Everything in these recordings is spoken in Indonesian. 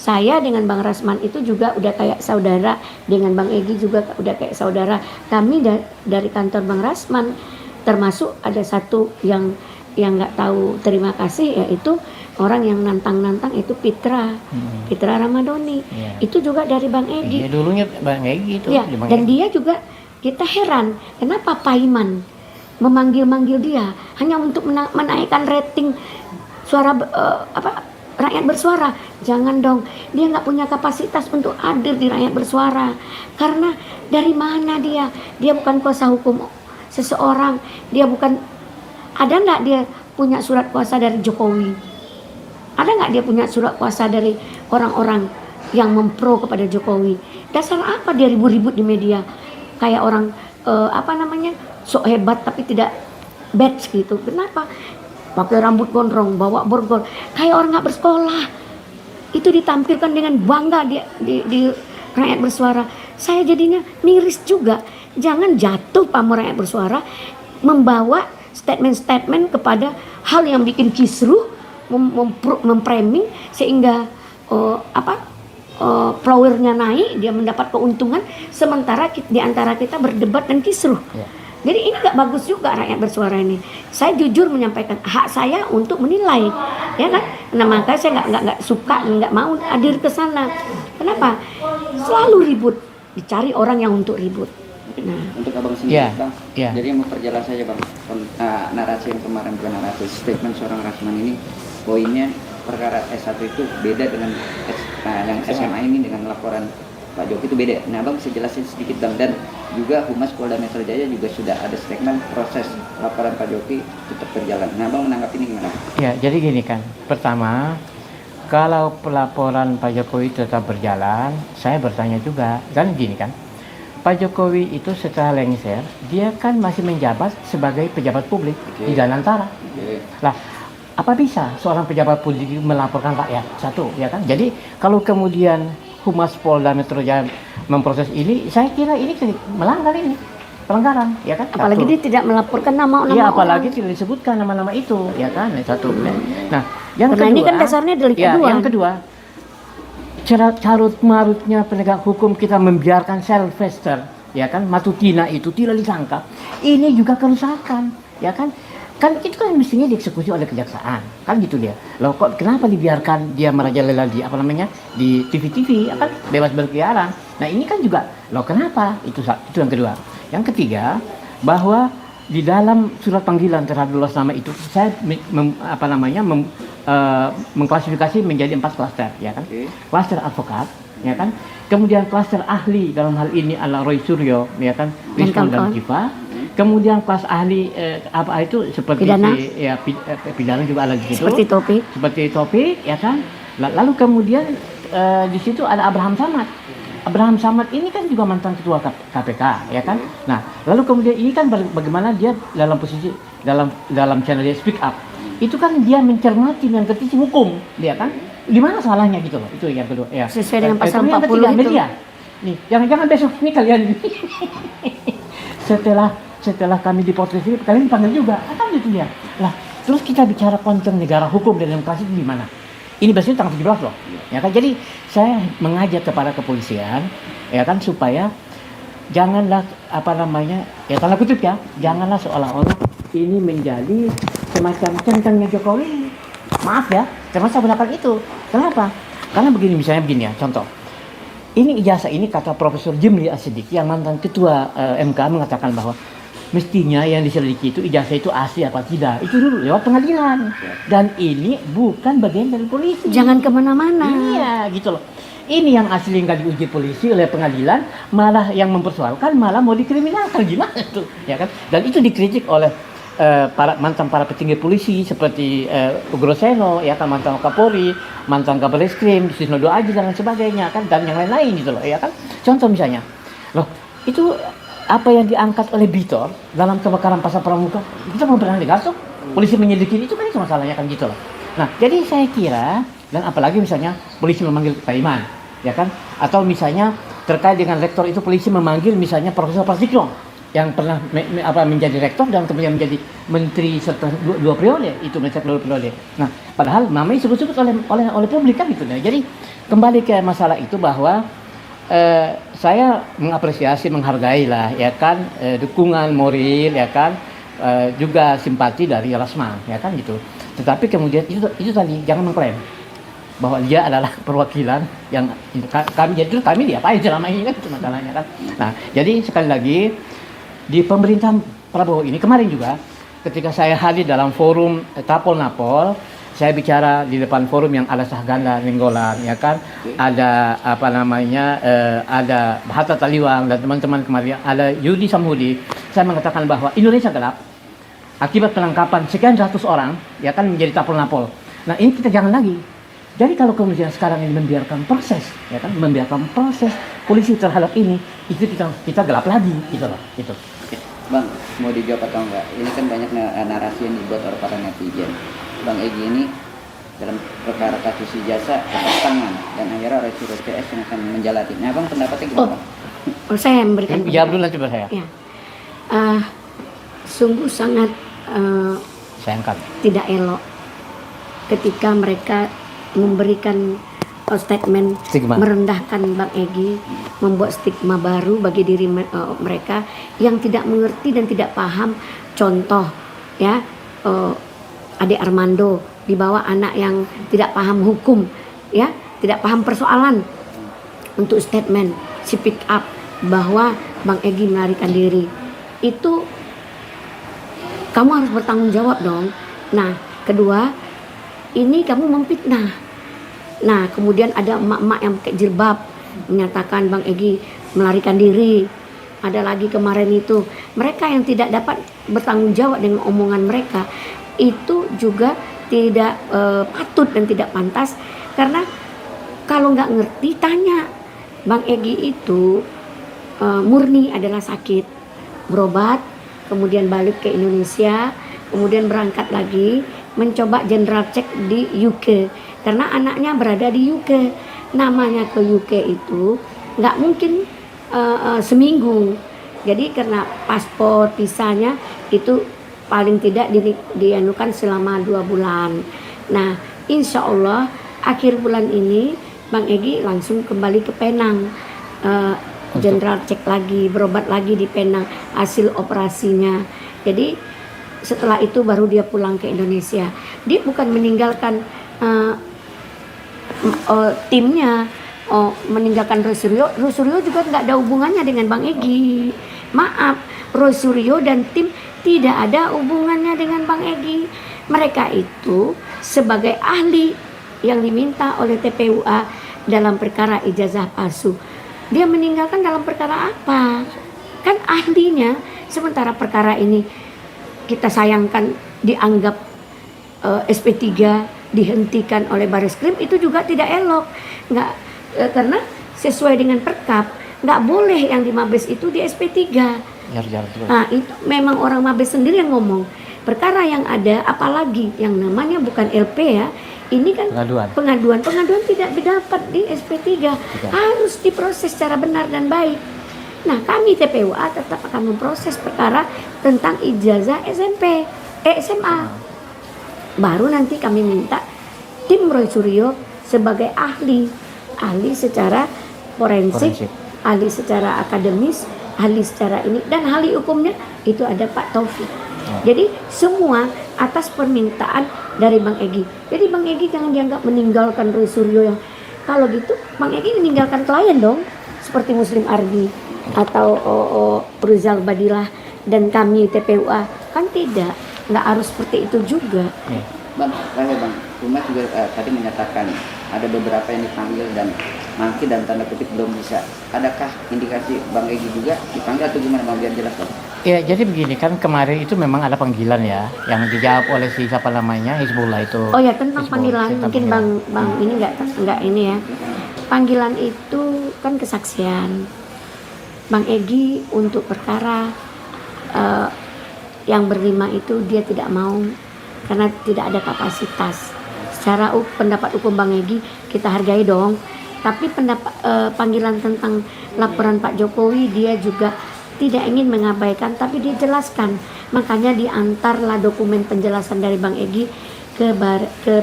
Saya dengan Bang Rasman itu juga udah kayak saudara, dengan Bang Egi juga udah kayak saudara. Kami dari kantor Bang Rasman, termasuk ada satu yang nggak tahu terima kasih, yaitu orang yang nantang-nantang itu Pitra Ramadhani. Itu juga dari Bang Egi. Dulunya Bang Egi itu. Ya, dan dia juga, kita heran kenapa Paiman memanggil-manggil dia hanya untuk menaikkan rating suara rakyat bersuara. Jangan dong, dia nggak punya kapasitas untuk hadir di rakyat bersuara. Karena dari mana dia bukan kuasa hukum seseorang, dia bukan, ada nggak dia punya surat kuasa dari Jokowi? Ada nggak dia punya surat kuasa dari orang-orang yang mempro kepada Jokowi? Dasar apa dia ribut-ribut di media kayak orang sok hebat tapi tidak badge gitu? Kenapa? Pakai rambut gondrong, bawa borgol, kayak orang nggak bersekolah. Itu ditampilkan dengan bangga di rakyat bersuara. Saya jadinya miris juga. Jangan jatuh pamor rakyat bersuara membawa statement-statement kepada hal yang bikin kisruh, memframing sehingga flowernya naik, dia mendapat keuntungan, sementara di antara kita berdebat dan kisruh. Jadi ini nggak bagus juga rakyat bersuara ini. Saya jujur menyampaikan hak saya untuk menilai, ya kan? Nah makanya saya nggak suka, nggak mau hadir ke sana. Kenapa? Selalu ribut, dicari orang yang untuk ribut. Nah, untuk abang sendiri, Bang. Jadi memperjelas saja, Bang. Narasi yang kemarin, bukan narasi, statement seorang Rasman ini, poinnya perkara S1 itu beda dengan yang SMA ini, dengan laporan Pak Jokowi itu beda. Nah, Bang bisa jelasin sedikit, Bang. Dan juga Humas Polda Metro Jaya juga sudah ada statement proses laporan Pak Jokowi tetap berjalan. Nah, Bang menanggapi ini gimana? Ya, jadi gini kan. Pertama, kalau pelaporan Pak Jokowi tetap berjalan, saya bertanya juga, kan gini kan. Pak Jokowi itu setelah lengser, dia kan masih menjabat sebagai pejabat publik di Danantara. Lah, apa bisa seorang pejabat publik melaporkan rakyat? Satu, ya kan? Jadi kalau kemudian Humas Polda Metro Jaya memproses ini, saya kira ini melanggar ini, pelanggaran, ya kan? Apalagi dia tidak melaporkan nama-nama orang. Apalagi orang. tidak disebutkan nama-nama itu, ya kan? Satu. Nah, yang karena kedua, ini kan dasarnya delik aduan. Yang kedua, carut marutnya penegak hukum kita membiarkan Sylvester, ya kan? Matutina itu tidak ditangkap. Ini juga kerusakan, ya kan? Kan itu kan mestinya dieksekusi oleh kejaksaan, kan gitu dia. Loh kok kenapa dibiarkan dia merajalela di di TV-TV, kan bebas berkeliaran. Nah ini kan juga, loh kenapa? Itu yang kedua. Yang ketiga, bahwa di dalam surat panggilan terhadap 12 nama itu saya mengklasifikasi menjadi 4 klaster, ya kan? Klaster advokat, ya kan? Kemudian klaster ahli dalam hal ini adalah Roy Suryo, ya kan? Rizwan dan Kifa. Kemudian kelas ahli seperti pidana juga ada di situ. Seperti Topik, ya kan? Lalu kemudian di situ ada Abraham Samad. Abraham Samad ini kan juga mantan ketua KPK, ya kan? Nah, lalu kemudian ini kan bagaimana dia dalam posisi dalam channel dia Speak Up. Itu kan dia mencermati dan kritisi hukum, dia kan? Di mana salahnya gitu loh? Itu yang kedua, ya. Sesuai dengan pasal 40 itu. Media. Nih, jangan besok ini kalian setelah kami dipotret ini, kalian dipanggil juga, kan gitu ya. Lah, terus kita bicara konteks negara hukum dan demokrasi itu di mana? Ini biasanya tanggal 17 loh, ya kan? Jadi saya mengajak kepada kepolisian, ya kan, supaya janganlah ya tanda kutip ya, janganlah seolah-olah ini menjadi semacam centangnya Jokowi. Maaf ya, termasuk saya gunakan itu. Kenapa? Karena begini ya, contoh. Ini ijazah ini kata Profesor Jimli Asidik yang mantan ketua MK mengatakan bahwa mestinya yang diselidiki itu ijazah itu asli apa tidak, itu dulu lewat pengadilan, dan ini bukan bagian dari polisi. Jangan kemana-mana. Iya gitu loh. Ini yang asli nggak diuji polisi oleh pengadilan, malah yang mempersoalkan malah mau dikriminalkan, gimana tuh, ya kan? Dan itu dikritik oleh mantan petinggi polisi seperti Ugroseno, ya kan, mantan Kapolri, mantan Kabar Reskrim, Susno Aji dan sebagainya kan, dan yang lain-lain gitu loh, ya kan? Contoh misalnya, loh itu apa yang diangkat oleh Bitor dalam kebakaran Pasar Pramuka, kita mau pernah digasuk, polisi menyelidiki itu kan, itu masalahnya kan gitu loh. Nah, jadi saya kira, dan apalagi misalnya polisi memanggil Pak Iman, ya kan, atau misalnya terkait dengan rektor itu polisi memanggil misalnya Profesor Pratikno yang pernah menjadi rektor dan kemudian menjadi menteri serta dua periode, itu menjadi dua periode. Nah, padahal namanya disebut-sebut oleh publik kan gitu. Nah, jadi kembali ke masalah itu bahwa saya mengapresiasi, menghargai lah ya kan dukungan moral ya kan juga simpati dari Rasman ya kan gitu. Tetapi kemudian itu tadi jangan mengklaim bahwa dia adalah perwakilan yang kami diapain selama ini kan itu masalahnya kan. Nah, jadi sekali lagi di pemerintahan Prabowo ini kemarin juga ketika saya hadir dalam forum Tapol-Napol, saya bicara di depan forum yang ada Sahganda Nenggolan ya kan, ada ada Hatta Taliwang dan teman-teman kemarin, ada Yudi Samhudi. Saya mengatakan bahwa Indonesia gelap akibat penangkapan sekian ratus orang ya kan menjadi Tapol-Napol. Nah, ini kita jangan lagi. Jadi kalau kemudian sekarang ini membiarkan proses, ya kan, membiarkan proses polisi terhadap ini, itu kita gelap lagi, gitu loh, itu. Bang, mau dijawab atau enggak? Ini kan banyak narasi yang dibuat oleh para netizen. Bang Egy ini dalam perkara kasus ijazah atas tangan dan akhirnya oleh Surat CS yang akan menjalati. Nah, Bang pendapatnya gimana? Saya memberikan. Jawab dulu coba saya. Ya. Sungguh sangat Sayangkan. tidak elok ketika mereka memberikan statement Stigma. merendahkan Bang Egy, membuat stigma baru bagi diri mereka yang tidak mengerti dan tidak paham. Contoh ya, adik Armando dibawa anak yang tidak paham hukum ya, tidak paham persoalan untuk statement si pick up bahwa Bang Egy melarikan diri. Itu kamu harus bertanggung jawab dong. Nah, kedua, ini kamu memfitnah. Nah, kemudian ada emak-emak yang pakai jilbab menyatakan Bang Egy melarikan diri. Ada lagi kemarin itu mereka yang tidak dapat bertanggung jawab dengan omongan mereka, itu juga tidak patut dan tidak pantas. Karena kalau nggak ngerti tanya. Bang Egy itu murni adalah sakit, berobat, kemudian balik ke Indonesia, kemudian berangkat lagi mencoba general check di UK karena anaknya berada di UK. Namanya ke UK itu nggak mungkin seminggu. Jadi karena paspor visanya itu paling tidak dianukan selama 2 bulan. Nah, insya Allah akhir bulan ini Bang Egy langsung kembali ke Penang, general check lagi, berobat lagi di Penang hasil operasinya. Jadi setelah itu baru dia pulang ke Indonesia. Dia bukan meninggalkan timnya, meninggalkan Rosuryo. Rosuryo juga nggak ada hubungannya dengan Bang Egy. Maaf, Rosuryo dan tim tidak ada hubungannya dengan Bang Egy. Mereka itu sebagai ahli yang diminta oleh TPUA dalam perkara ijazah palsu. Dia meninggalkan dalam perkara apa? Kan ahlinya. Sementara perkara ini kita sayangkan dianggap SP3 dihentikan oleh Bareskrim, itu juga tidak elok. Nggak, karena sesuai dengan perkap nggak boleh yang di Mabes itu di SP3. Nah, itu memang orang Mabes sendiri yang ngomong. Perkara yang ada, apalagi yang namanya bukan LP ya, ini kan pengaduan tidak didapat di SP3, harus diproses secara benar dan baik. Nah, kami TPUA tetap akan memproses perkara tentang ijazah SMA. Baru nanti kami minta tim Roy Suryo sebagai ahli secara forensik, ahli secara akademis, ahli secara ini, dan ahli hukumnya itu ada Pak Taufik. Jadi semua atas permintaan dari Bang Egy. Jadi Bang Egy jangan dianggap meninggalkan Roy Suryo yang kalau gitu Bang Egy meninggalkan klien dong, seperti Muslim Ardi atau Rizal Badilah dan kami TPUA kan tidak, nggak harus seperti itu juga. Bang, Umat juga tadi menyatakan ada beberapa yang dipanggil dan mungkin dan tanda kutip belum bisa. Adakah indikasi Bang Egy juga dipanggil atau gimana Bang, biar jelas Bang? Ya, jadi begini kan kemarin itu memang ada panggilan ya yang dijawab oleh siapa namanya Hizbullah itu. Oh ya, tentang panggilan mungkin Bang ini nggak ini ya. Panggilan itu kan kesaksian. Bang Egy untuk perkara yang berlima itu dia tidak mau karena tidak ada kapasitas. Secara pendapat hukum Bang Egy kita hargai dong. Tapi panggilan tentang laporan Pak Jokowi dia juga tidak ingin mengabaikan, tapi dijelaskan. Makanya diantarlah dokumen penjelasan dari Bang Egy ke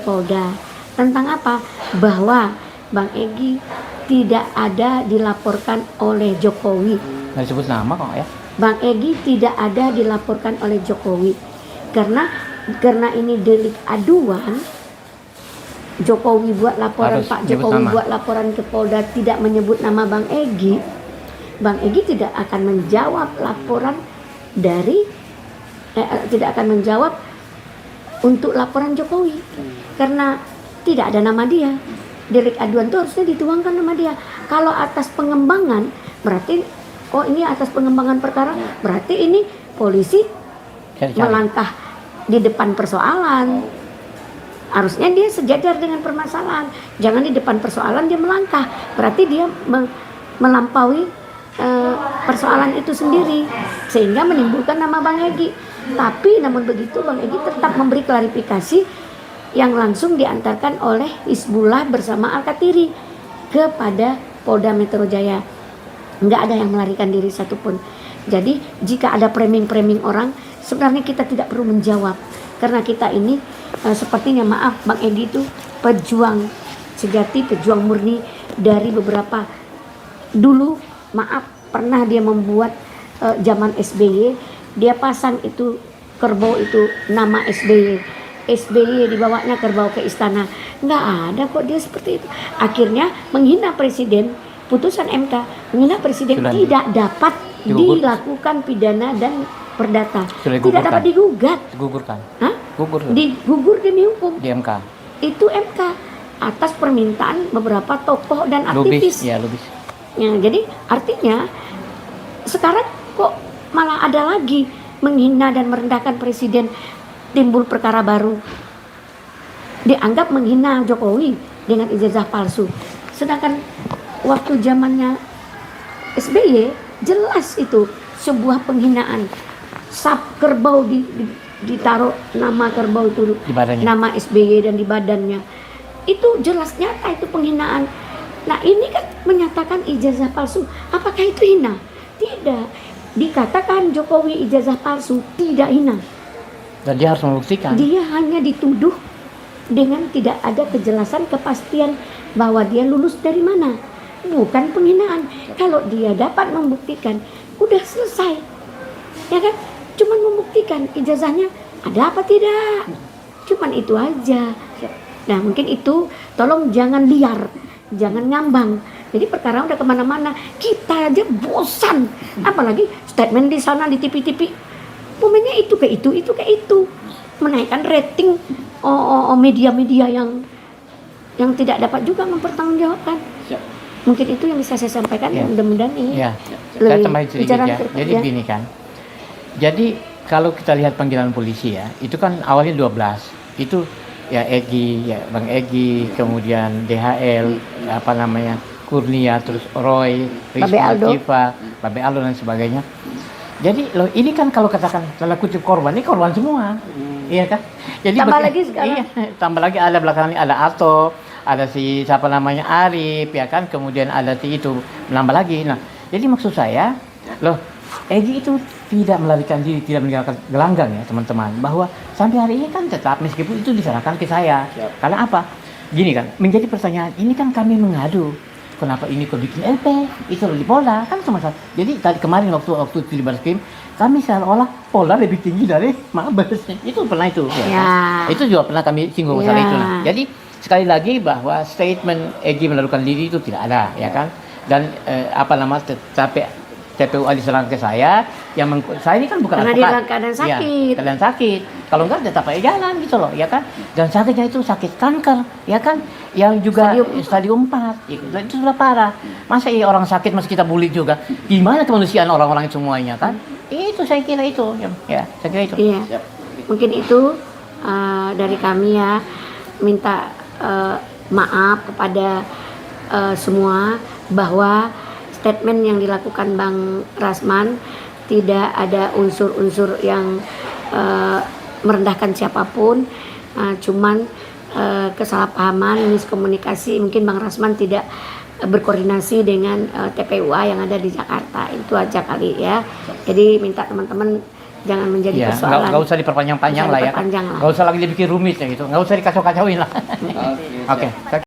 Polda. Tentang apa? Bahwa Bang Egy tidak ada dilaporkan oleh Jokowi. Nggak disebut nama kok ya. Bang Egy tidak ada dilaporkan oleh Jokowi. Karena ini delik aduan, Jokowi buat laporan, Harus Pak nyebut Jokowi nama. buat laporan ke Polda tidak menyebut nama Bang Egy. Bang Egy tidak akan menjawab laporan tidak akan menjawab untuk laporan Jokowi karena tidak ada nama dia. Delik aduan itu harusnya dituangkan nama dia. Kalau atas pengembangan berarti ini atas pengembangan perkara, berarti ini polisi Cari-cari. melangkah di depan persoalan. Harusnya dia sejajar dengan permasalahan. Jangan di depan persoalan dia melangkah. Berarti dia melampaui persoalan itu sendiri sehingga menimbulkan nama Bang Egy. Tapi namun begitu Bang Egy tetap memberi klarifikasi yang langsung diantarkan oleh Hizbullah bersama Al-Katiri kepada Polda Metro Jaya. Nggak ada yang melarikan diri satupun. Jadi jika ada framing orang, sebenarnya kita tidak perlu menjawab karena kita ini sepertinya maaf Bang Egy itu pejuang sejati, pejuang murni dari beberapa dulu. Maaf, pernah dia membuat zaman SBY, dia pasang itu kerbau itu nama SBY. SBY dibawanya kerbau ke istana. Nggak ada kok dia seperti itu. Akhirnya menghina presiden, putusan MK menghina presiden Sudah tidak dapat digugur. dilakukan pidana dan perdata. Sudah Tidak digugurkan. dapat digugat. Digugurkan. Hah? Gugur Digugur demi hukum. di MK. Itu MK atas permintaan beberapa tokoh dan Lubis, aktivis. ya lubis. Ya, jadi artinya sekarang kok malah ada lagi menghina dan merendahkan presiden, timbul perkara baru. Dianggap menghina Jokowi dengan ijazah palsu. Sedangkan waktu zamannya SBY jelas itu sebuah penghinaan. Kerbau ditaruh nama kerbau itu Di badannya. nama SBY dan di badannya. Itu jelas nyata itu penghinaan. Nah ini kan menyatakan ijazah palsu. Apakah itu hina? Tidak. Dikatakan Jokowi ijazah palsu, tidak hina. Dan dia harus membuktikan. Dia hanya dituduh dengan tidak ada kejelasan kepastian bahwa dia lulus dari mana. Bukan penghinaan. Kalau dia dapat membuktikan, udah selesai. Ya kan? Cuman membuktikan ijazahnya ada apa tidak. Cuman itu aja. Nah mungkin itu tolong jangan liar, jangan ngambang. Jadi perkara udah kemana-mana. Kita aja bosan. Apalagi statement di sana di TV-TV. Momennya itu ke itu ke itu. Menaikkan rating media-media yang tidak dapat juga mempertanggungjawabkan. Mungkin itu yang bisa saya sampaikan. Ya. Mudah-mudahan ini Ya, saya lebih tambahin sedikit bicara ya. ke- Jadi ya. begini kan. Jadi kalau kita lihat panggilan polisi ya, itu kan awalnya 12. Itu ya Egy, ya Bang Egy, kemudian DHL, apa namanya, Kurnia, terus Roy, Babe Rizky Aldo. Latifah, Babe Aldo dan sebagainya. Jadi loh ini kan kalau katakan tanda kutip korban, ini korban semua. Iya kan? Jadi Tambah lagi sekarang. Iya, tambah lagi ada belakangnya ada Ato, ada si siapa namanya Arif, ya kan? Kemudian ada si itu, menambah lagi. Nah, jadi maksud saya, loh, Egy itu tidak melarikan diri, tidak meninggalkan gelanggang ya teman-teman. Bahwa sampai hari ini kan tetap meskipun itu diserahkan ke saya. Karena apa? Gini kan, menjadi pertanyaan, ini kan kami mengadu. Kenapa ini kok bikin LP? Itu di Polda kan sama saja. Jadi tadi kemarin waktu itu di Barreskrim, kami seolah-olah Polda lebih tinggi dari Mabes. Itu pernah itu. Ya. Ya. Itu juga pernah kami singgung masalah Ya. itu. Nah, jadi sekali lagi bahwa statement Egy melakukan diri itu tidak ada, ya kan? Dan TPU diserahkan ke saya, saya ini kan bukan Karena advokat. dia dalam keadaan sakit. Ya, keadaan sakit. Kalau enggak tetap aja jalan gitu loh, ya kan? Dan sakitnya itu sakit kanker, ya kan? Yang juga stadium 4. Itu sudah parah. Masa iya orang sakit masih kita bully juga? Gimana kemanusiaan orang-orang itu semuanya kan? Itu saya kira itu, ya, saya kira itu. Iya. Mungkin itu dari kami ya, minta maaf kepada semua bahwa statement yang dilakukan Bang Rasman tidak ada unsur-unsur yang merendahkan siapapun, cuman kesalahpahaman, miskomunikasi, mungkin Bang Rasman tidak berkoordinasi dengan TPUA yang ada di Jakarta. Itu aja kali ya. Jadi minta teman-teman jangan menjadi persoalan. Nggak usah diperpanjang-panjang lah ya. Nggak usah lagi dibikin rumit ya gitu. Nggak usah dikacau-kacauin lah. Oke.